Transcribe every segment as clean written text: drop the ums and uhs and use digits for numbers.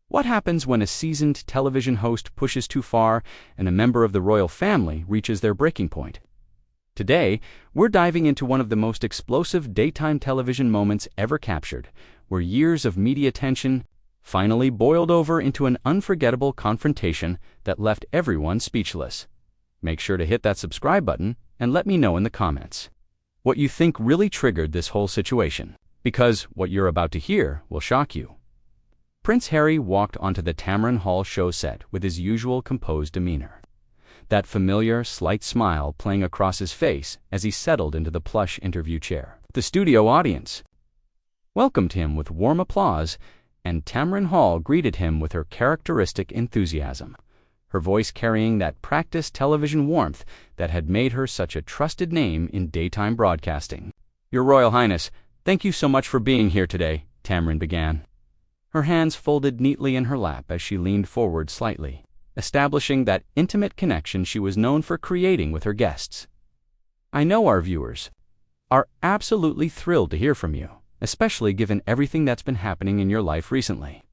What happens when a seasoned television host pushes too far and a member of the royal family reaches their breaking point? Today, we're diving into one of the most explosive daytime television moments ever captured, where years of media tension finally boiled over into an unforgettable confrontation that left everyone speechless. Make sure to hit that subscribe button and let me know in the comments what you think really triggered this whole situation, because what you're about to hear will shock you. Prince Harry walked onto the Tamron Hall show set with his usual composed demeanor, that familiar, slight smile playing across his face as he settled into the plush interview chair. The studio audience welcomed him with warm applause, and Tamron Hall greeted him with her characteristic enthusiasm, her voice carrying that practiced television warmth that had made her such a trusted name in daytime broadcasting. "Your Royal Highness, thank you so much for being here today," Tamron began, her hands folded neatly in her lap as she leaned forward slightly, establishing that intimate connection she was known for creating with her guests. "I know our viewers are absolutely thrilled to hear from you, especially given everything that's been happening in your life recently."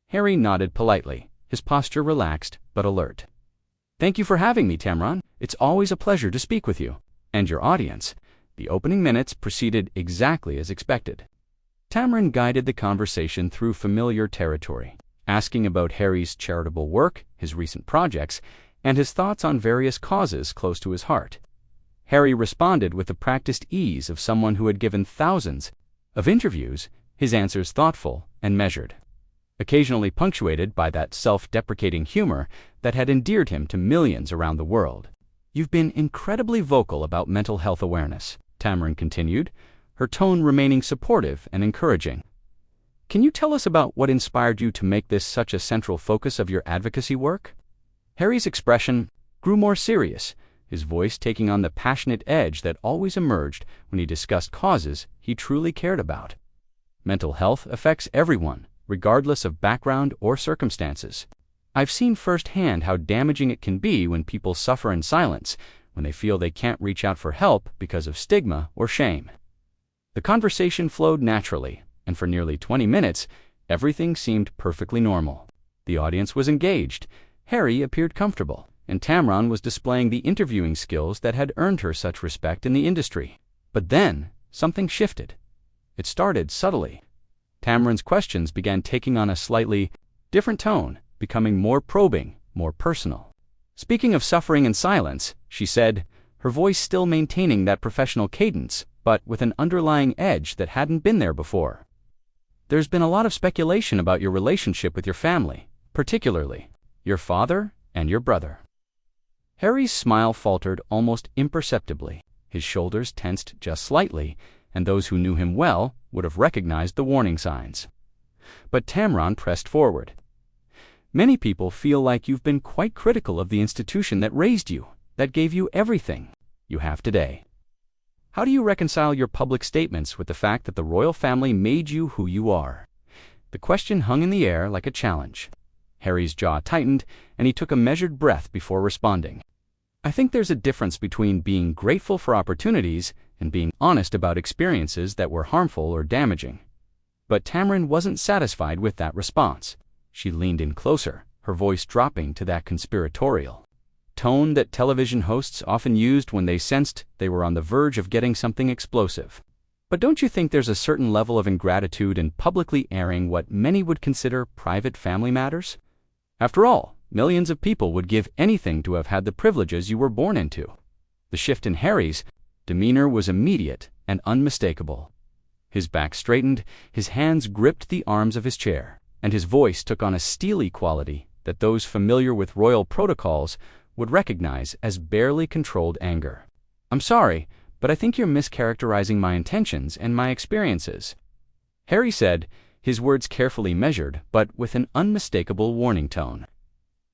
Harry nodded politely, his posture relaxed but alert. "Thank you for having me, Tamron. It's always a pleasure to speak with you and your audience." The opening minutes proceeded exactly as expected. Tamron guided the conversation through familiar territory, asking about Harry's charitable work, his recent projects, and his thoughts on various causes close to his heart. Harry responded with the practiced ease of someone who had given thousands of interviews, his answers thoughtful and measured, occasionally punctuated by that self-deprecating humor that had endeared him to millions around the world. "You've been incredibly vocal about mental health awareness," Tamron continued, her tone remaining supportive and encouraging. "Can you tell us about what inspired you to make this such a central focus of your advocacy work?" Harry's expression grew more serious, his voice taking on the passionate edge that always emerged when he discussed causes he truly cared about. "Mental health affects everyone, regardless of background or circumstances. I've seen firsthand how damaging it can be when people suffer in silence, when they feel they can't reach out for help because of stigma or shame." The conversation flowed naturally, and for nearly 20 minutes, everything seemed perfectly normal. The audience was engaged, Harry appeared comfortable, and Tamron was displaying the interviewing skills that had earned her such respect in the industry. But then, something shifted. It started subtly. Tamron's questions began taking on a slightly different tone, becoming more probing, more personal. "Speaking of suffering in silence," she said, her voice still maintaining that professional cadence, but with an underlying edge that hadn't been there before. "There's been a lot of speculation about your relationship with your family, particularly your father and your brother." Harry's smile faltered almost imperceptibly, his shoulders tensed just slightly, and those who knew him well would have recognized the warning signs. But Tamron pressed forward. "Many people feel like you've been quite critical of the institution that raised you, that gave you everything you have today. How do you reconcile your public statements with the fact that the royal family made you who you are?" The question hung in the air like a challenge. Harry's jaw tightened, and he took a measured breath before responding. "I think there's a difference between being grateful for opportunities and being honest about experiences that were harmful or damaging." But Tamron wasn't satisfied with that response. She leaned in closer, her voice dropping to that conspiratorial tone that television hosts often used when they sensed they were on the verge of getting something explosive. "But don't you think there's a certain level of ingratitude in publicly airing what many would consider private family matters? After all, millions of people would give anything to have had the privileges you were born into." The shift in Harry's demeanor was immediate and unmistakable. His back straightened, his hands gripped the arms of his chair, and his voice took on a steely quality that those familiar with royal protocols would recognize as barely controlled anger. "I'm sorry, but I think you're mischaracterizing my intentions and my experiences," Harry said, his words carefully measured but with an unmistakable warning tone.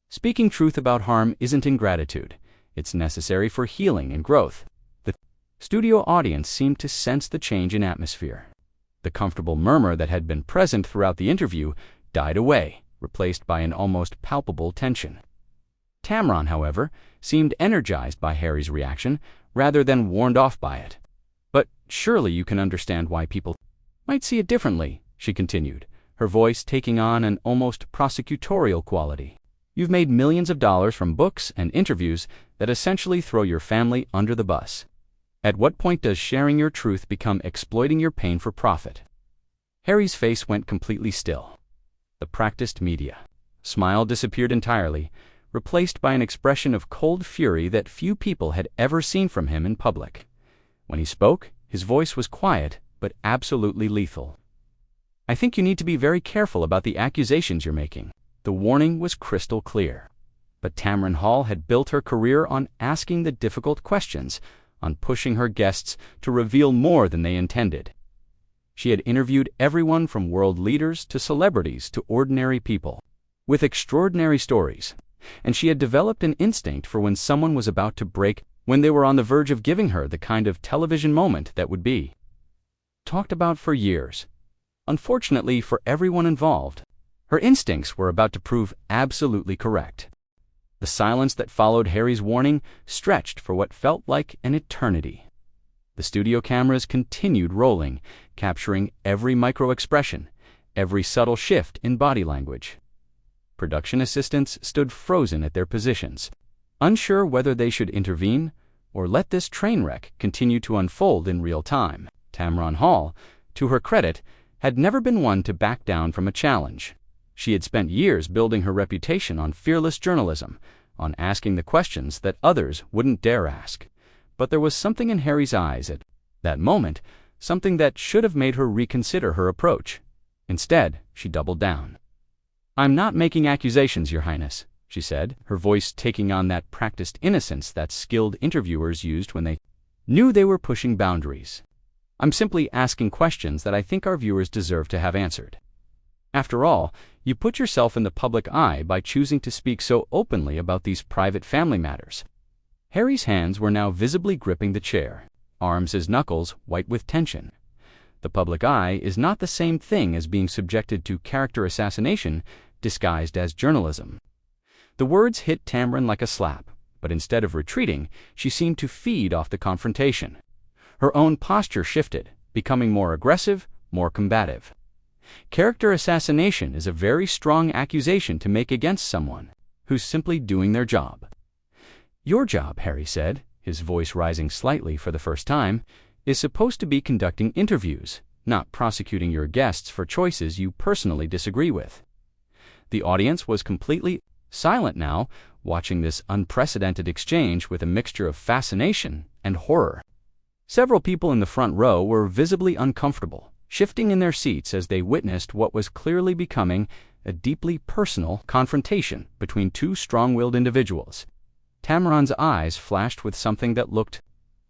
"Speaking truth about harm isn't ingratitude. It's necessary for healing and growth." The studio audience seemed to sense the change in atmosphere. The comfortable murmur that had been present throughout the interview died away, replaced by an almost palpable tension. Tamron, however, seemed energized by Harry's reaction rather than warned off by it. "But surely you can understand why people might see it differently," she continued, her voice taking on an almost prosecutorial quality. "You've made millions of dollars from books and interviews that essentially throw your family under the bus. At what point does sharing your truth become exploiting your pain for profit?" Harry's face went completely still. The practiced media smile disappeared entirely, replaced by an expression of cold fury that few people had ever seen from him in public. When he spoke, his voice was quiet but absolutely lethal. "I think you need to be very careful about the accusations you're making." The warning was crystal clear. But Tamron Hall had built her career on asking the difficult questions, on pushing her guests to reveal more than they intended. She had interviewed everyone from world leaders to celebrities to ordinary people, with extraordinary stories, and she had developed an instinct for when someone was about to break, when they were on the verge of giving her the kind of television moment that would be talked about for years. Unfortunately for everyone involved, her instincts were about to prove absolutely correct. The silence that followed Harry's warning stretched for what felt like an eternity. The studio cameras continued rolling, capturing every micro-expression, every subtle shift in body language. Production assistants stood frozen at their positions, unsure whether they should intervene or let this train wreck continue to unfold in real time. Tamron Hall, to her credit, had never been one to back down from a challenge. She had spent years building her reputation on fearless journalism, on asking the questions that others wouldn't dare ask. But there was something in Harry's eyes at that moment, something that should have made her reconsider her approach. Instead, she doubled down. "I'm not making accusations, Your Highness," she said, her voice taking on that practiced innocence that skilled interviewers used when they knew they were pushing boundaries. "I'm simply asking questions that I think our viewers deserve to have answered. After all, you put yourself in the public eye by choosing to speak so openly about these private family matters." Harry's hands were now visibly gripping the chair, arms as knuckles white with tension. The public eye is not the same thing as being subjected to character assassination disguised as journalism. The words hit Tamron like a slap, but instead of retreating, she seemed to feed off the confrontation. Her own posture shifted, becoming more aggressive, more combative. Character assassination is a very strong accusation to make against someone who's simply doing their job. "Your job," Harry said, his voice rising slightly for the first time, "is supposed to be conducting interviews, not prosecuting your guests for choices you personally disagree with." The audience was completely silent now, watching this unprecedented exchange with a mixture of fascination and horror. Several people in the front row were visibly uncomfortable, shifting in their seats as they witnessed what was clearly becoming a deeply personal confrontation between two strong-willed individuals. Tamron's eyes flashed with something that looked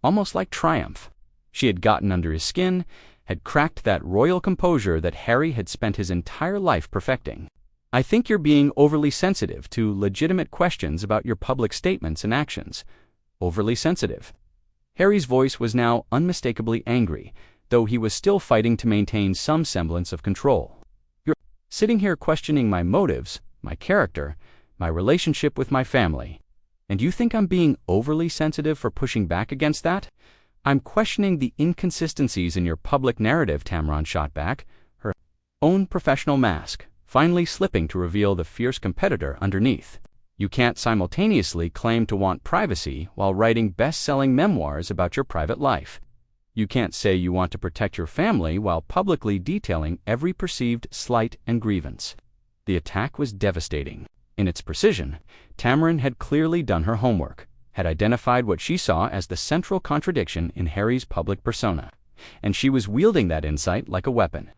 almost like triumph. She had gotten under his skin, had cracked that royal composure that Harry had spent his entire life perfecting. "I think you're being overly sensitive to legitimate questions about your public statements and actions." Overly sensitive. Harry's voice was now unmistakably angry, though he was still fighting to maintain some semblance of control. "You're sitting here questioning my motives, my character, my relationship with my family. And you think I'm being overly sensitive for pushing back against that?" "I'm questioning the inconsistencies in your public narrative," Tamron shot back, her own professional mask finally slipping to reveal the fierce competitor underneath. "You can't simultaneously claim to want privacy while writing best-selling memoirs about your private life. You can't say you want to protect your family while publicly detailing every perceived slight and grievance." The attack was devastating. In its precision, Tamron had clearly done her homework, had identified what she saw as the central contradiction in Harry's public persona, and she was wielding that insight like a weapon.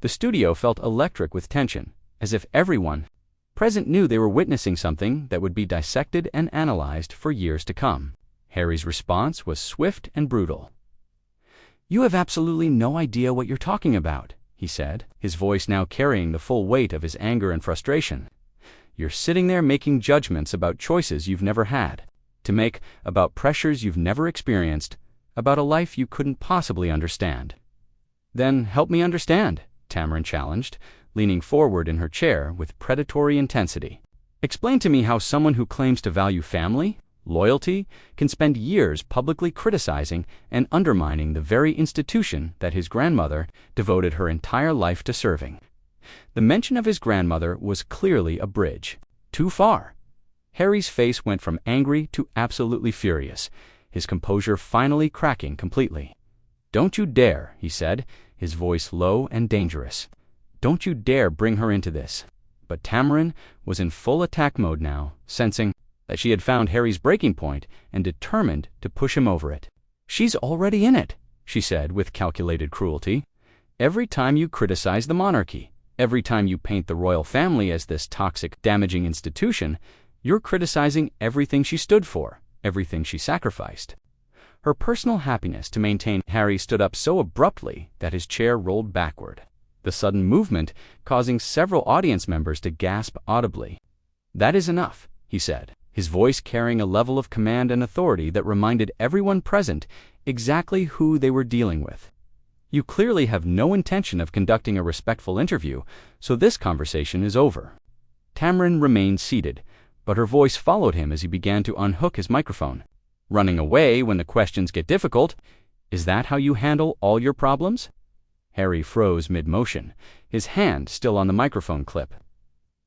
The studio felt electric with tension, as if everyone present knew they were witnessing something that would be dissected and analyzed for years to come. Harry's response was swift and brutal. "You have absolutely no idea what you're talking about," he said, his voice now carrying the full weight of his anger and frustration. "You're sitting there making judgments about choices you've never had to make, about pressures you've never experienced, about a life you couldn't possibly understand." "Then help me understand," Tamron challenged, leaning forward in her chair with predatory intensity. "Explain to me how someone who claims to value family, loyalty, can spend years publicly criticizing and undermining the very institution that his grandmother devoted her entire life to serving." The mention of his grandmother was clearly a bridge. Too far. Harry's face went from angry to absolutely furious, his composure finally cracking completely. "Don't you dare," he said, his voice low and dangerous. "Don't you dare bring her into this." But Tamron was in full attack mode now, sensing that she had found Harry's breaking point and determined to push him over it. "She's already in it," she said with calculated cruelty. "Every time you criticize the monarchy, every time you paint the royal family as this toxic, damaging institution, you're criticizing everything she stood for, everything she sacrificed." Her personal happiness to maintain Harry stood up so abruptly that his chair rolled backward, the sudden movement causing several audience members to gasp audibly. "That is enough," he said, his voice carrying a level of command and authority that reminded everyone present exactly who they were dealing with. "You clearly have no intention of conducting a respectful interview, so this conversation is over." Tamron remained seated, but her voice followed him as he began to unhook his microphone. "Running away when the questions get difficult? Is that how you handle all your problems?" Harry froze mid-motion, his hand still on the microphone clip.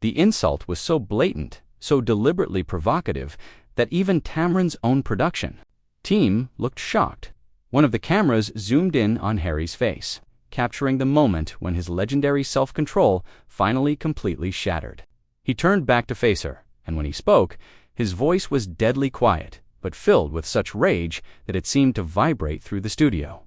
The insult was so blatant, so deliberately provocative, that even Tamron's own production team looked shocked. One of the cameras zoomed in on Harry's face, capturing the moment when his legendary self-control finally completely shattered. He turned back to face her, and when he spoke, his voice was deadly quiet, but filled with such rage that it seemed to vibrate through the studio.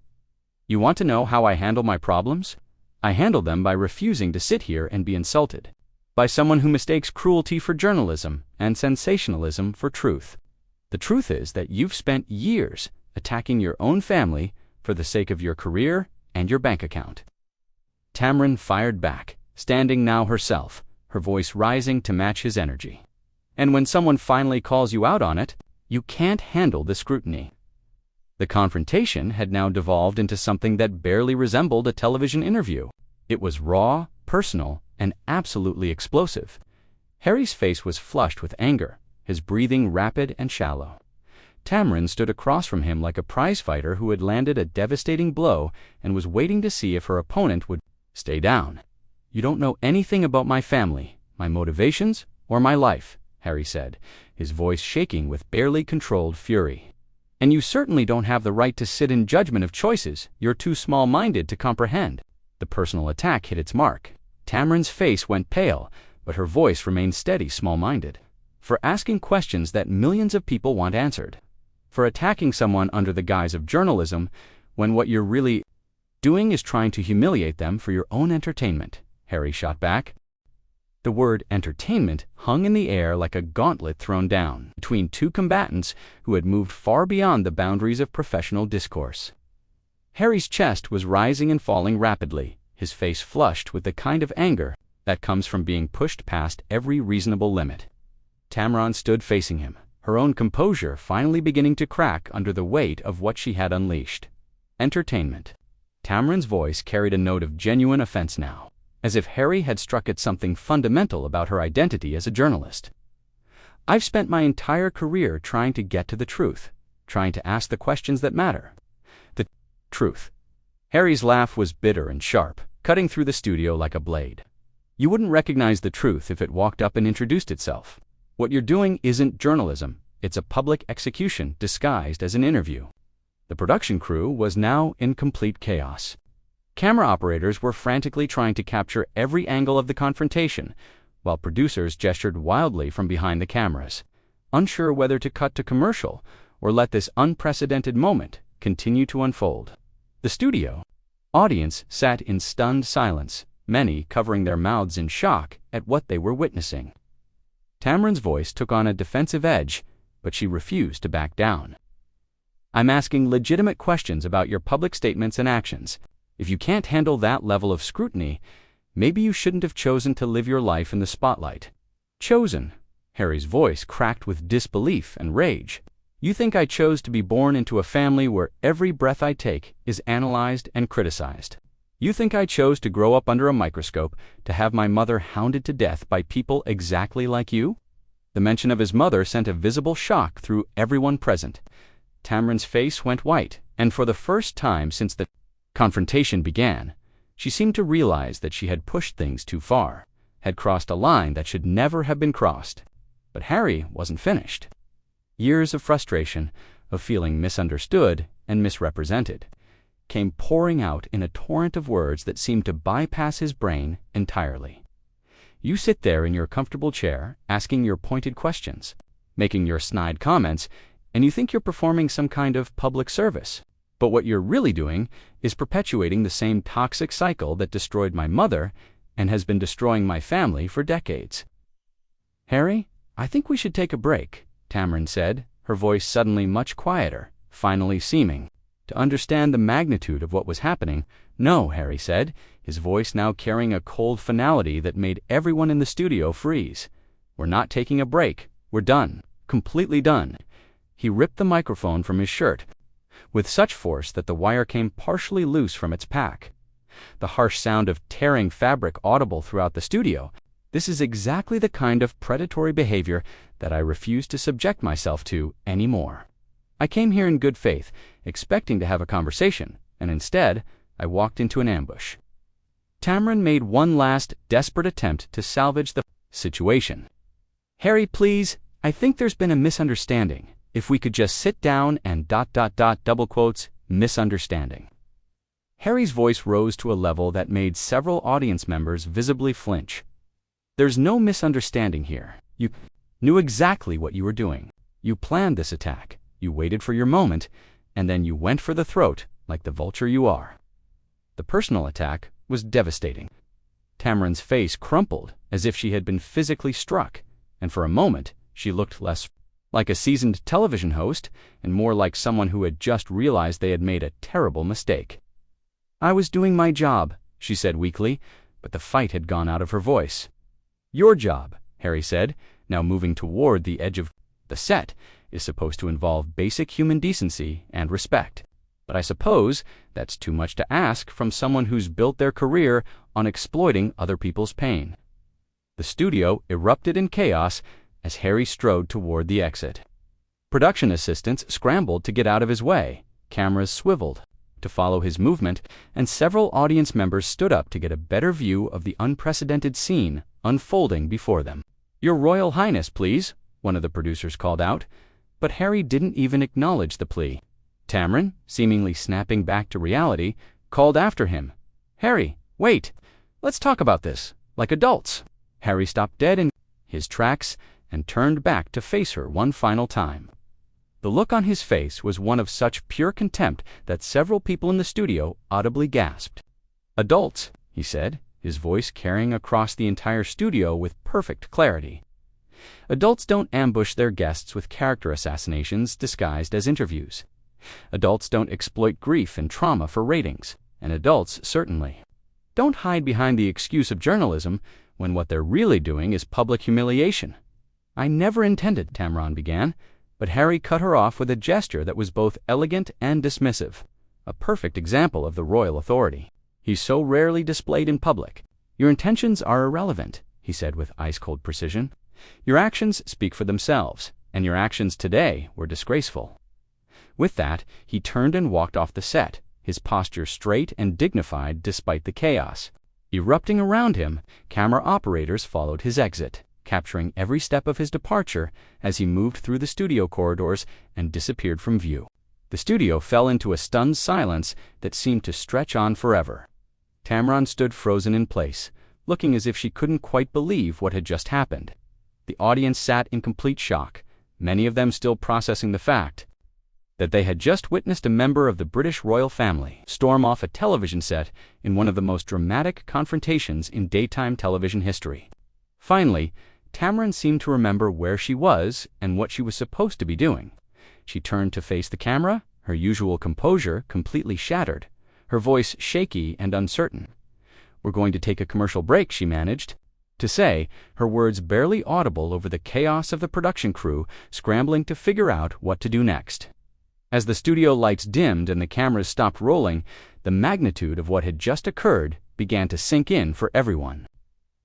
"You want to know how I handle my problems? I handle them by refusing to sit here and be insulted by someone who mistakes cruelty for journalism and sensationalism for truth. The truth is that you've spent years attacking your own family for the sake of your career and your bank account." Tamron fired back, standing now herself, her voice rising to match his energy. "And when someone finally calls you out on it, you can't handle the scrutiny." The confrontation had now devolved into something that barely resembled a television interview. It was raw, personal, and absolutely explosive. Harry's face was flushed with anger, his breathing rapid and shallow. Tamron stood across from him like a prizefighter who had landed a devastating blow and was waiting to see if her opponent would stay down. "You don't know anything about my family, my motivations, or my life," Harry said, his voice shaking with barely controlled fury. "And you certainly don't have the right to sit in judgment of choices you're too small-minded to comprehend." The personal attack hit its mark. Tamron's face went pale, but her voice remained steady, small-minded. "For asking questions that millions of people want answered. For attacking someone under the guise of journalism, when what you're really doing is trying to humiliate them for your own entertainment," Harry shot back. The word entertainment hung in the air like a gauntlet thrown down between two combatants who had moved far beyond the boundaries of professional discourse. Harry's chest was rising and falling rapidly, his face flushed with the kind of anger that comes from being pushed past every reasonable limit. Tamron stood facing him, her own composure finally beginning to crack under the weight of what she had unleashed. Entertainment. Tamron's voice carried a note of genuine offense now, as if Harry had struck at something fundamental about her identity as a journalist. "I've spent my entire career trying to get to the truth, trying to ask the questions that matter. The truth." Harry's laugh was bitter and sharp, cutting through the studio like a blade. "You wouldn't recognize the truth if it walked up and introduced itself. What you're doing isn't journalism, it's a public execution disguised as an interview." The production crew was now in complete chaos. Camera operators were frantically trying to capture every angle of the confrontation, while producers gestured wildly from behind the cameras, unsure whether to cut to commercial or let this unprecedented moment continue to unfold. The studio audience sat in stunned silence, many covering their mouths in shock at what they were witnessing. Tamron's voice took on a defensive edge, but she refused to back down. "I'm asking legitimate questions about your public statements and actions. If you can't handle that level of scrutiny, maybe you shouldn't have chosen to live your life in the spotlight." "Chosen?" Harry's voice cracked with disbelief and rage. "You think I chose to be born into a family where every breath I take is analyzed and criticized? You think I chose to grow up under a microscope, to have my mother hounded to death by people exactly like you?" The mention of his mother sent a visible shock through everyone present. Tamron's face went white, and for the first time since the confrontation began, She seemed to realize that she had pushed things too far, had crossed a line that should never have been crossed. But Harry wasn't finished. Years of frustration, of feeling misunderstood and misrepresented, came pouring out in a torrent of words that seemed to bypass his brain entirely. You sit there in your comfortable chair, asking your pointed questions, making your snide comments, and you think you're performing some kind of public service. But what you're really doing is perpetuating the same toxic cycle that destroyed my mother and has been destroying my family for decades. Harry, I think we should take a break, Tamron said, her voice suddenly much quieter, finally seeming to understand the magnitude of what was happening. No, Harry said, his voice now carrying a cold finality that made everyone in the studio freeze. We're not taking a break. We're done. Completely done. He ripped the microphone from his shirt with such force that the wire came partially loose from its pack. The harsh sound of tearing fabric audible throughout the studio. This is exactly the kind of predatory behavior that I refuse to subject myself to anymore. I came here in good faith, expecting to have a conversation, and instead, I walked into an ambush. Tamron made one last, desperate attempt to salvage the situation. Harry, please, I think there's been a misunderstanding. If we could just sit down and ... double quotes, misunderstanding. Harry's voice rose to a level that made several audience members visibly flinch. There's no misunderstanding here. You knew exactly what you were doing. You planned this attack. You waited for your moment, and then you went for the throat like the vulture you are. The personal attack was devastating. Tamron's face crumpled as if she had been physically struck, and for a moment she looked less like a seasoned television host and more like someone who had just realized they had made a terrible mistake. I was doing my job, she said weakly, but the fight had gone out of her voice. Your job, Harry said, now moving toward the edge of the set, is supposed to involve basic human decency and respect. But I suppose that's too much to ask from someone who's built their career on exploiting other people's pain. The studio erupted in chaos as Harry strode toward the exit. Production assistants scrambled to get out of his way, cameras swiveled to follow his movement, and several audience members stood up to get a better view of the unprecedented scene unfolding before them. Your Royal Highness, please, one of the producers called out, but Harry didn't even acknowledge the plea. Tamron, seemingly snapping back to reality, called after him. Harry, wait, let's talk about this, like adults. Harry stopped dead in his tracks and turned back to face her one final time. The look on his face was one of such pure contempt that several people in the studio audibly gasped. Adults, he said, his voice carrying across the entire studio with perfect clarity. Adults don't ambush their guests with character assassinations disguised as interviews. Adults don't exploit grief and trauma for ratings, and adults certainly don't hide behind the excuse of journalism when what they're really doing is public humiliation. I never intended, Tamron began, but Harry cut her off with a gesture that was both elegant and dismissive, a perfect example of the royal authority he's so rarely displayed in public. Your intentions are irrelevant, he said with ice-cold precision. Your actions speak for themselves, and your actions today were disgraceful. With that, he turned and walked off the set, his posture straight and dignified despite the chaos. Erupting around him, camera operators followed his exit, capturing every step of his departure as he moved through the studio corridors and disappeared from view. The studio fell into a stunned silence that seemed to stretch on forever. Tamron stood frozen in place, looking as if she couldn't quite believe what had just happened. The audience sat in complete shock, many of them still processing the fact that they had just witnessed a member of the British royal family storm off a television set in one of the most dramatic confrontations in daytime television history. Finally, Tamron seemed to remember where she was and what she was supposed to be doing. She turned to face the camera, her usual composure completely shattered, her voice shaky and uncertain. We're going to take a commercial break, she managed to say, her words barely audible over the chaos of the production crew scrambling to figure out what to do next. As the studio lights dimmed and the cameras stopped rolling, the magnitude of what had just occurred began to sink in for everyone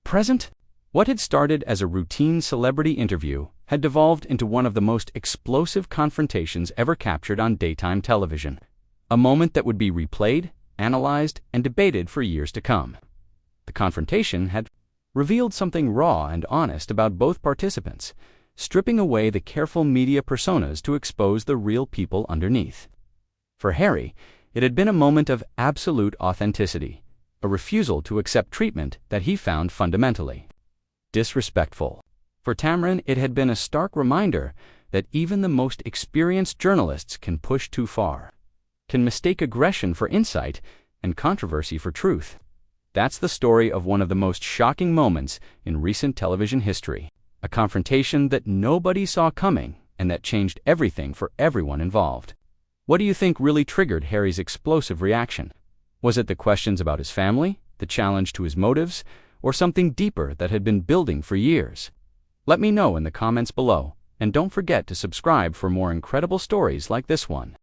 present. What had started as a routine celebrity interview had devolved into one of the most explosive confrontations ever captured on daytime television. A moment that would be replayed, analyzed, and debated for years to come. The confrontation had revealed something raw and honest about both participants, stripping away the careful media personas to expose the real people underneath. For Harry, it had been a moment of absolute authenticity, a refusal to accept treatment that he found fundamentally disrespectful. For Tamron, it had been a stark reminder that even the most experienced journalists can push too far, can mistake aggression for insight and controversy for truth. That's the story of one of the most shocking moments in recent television history, a confrontation that nobody saw coming and that changed everything for everyone involved. What do you think really triggered Harry's explosive reaction? Was it the questions about his family, the challenge to his motives, or something deeper that had been building for years? Let me know in the comments below, and don't forget to subscribe for more incredible stories like this one.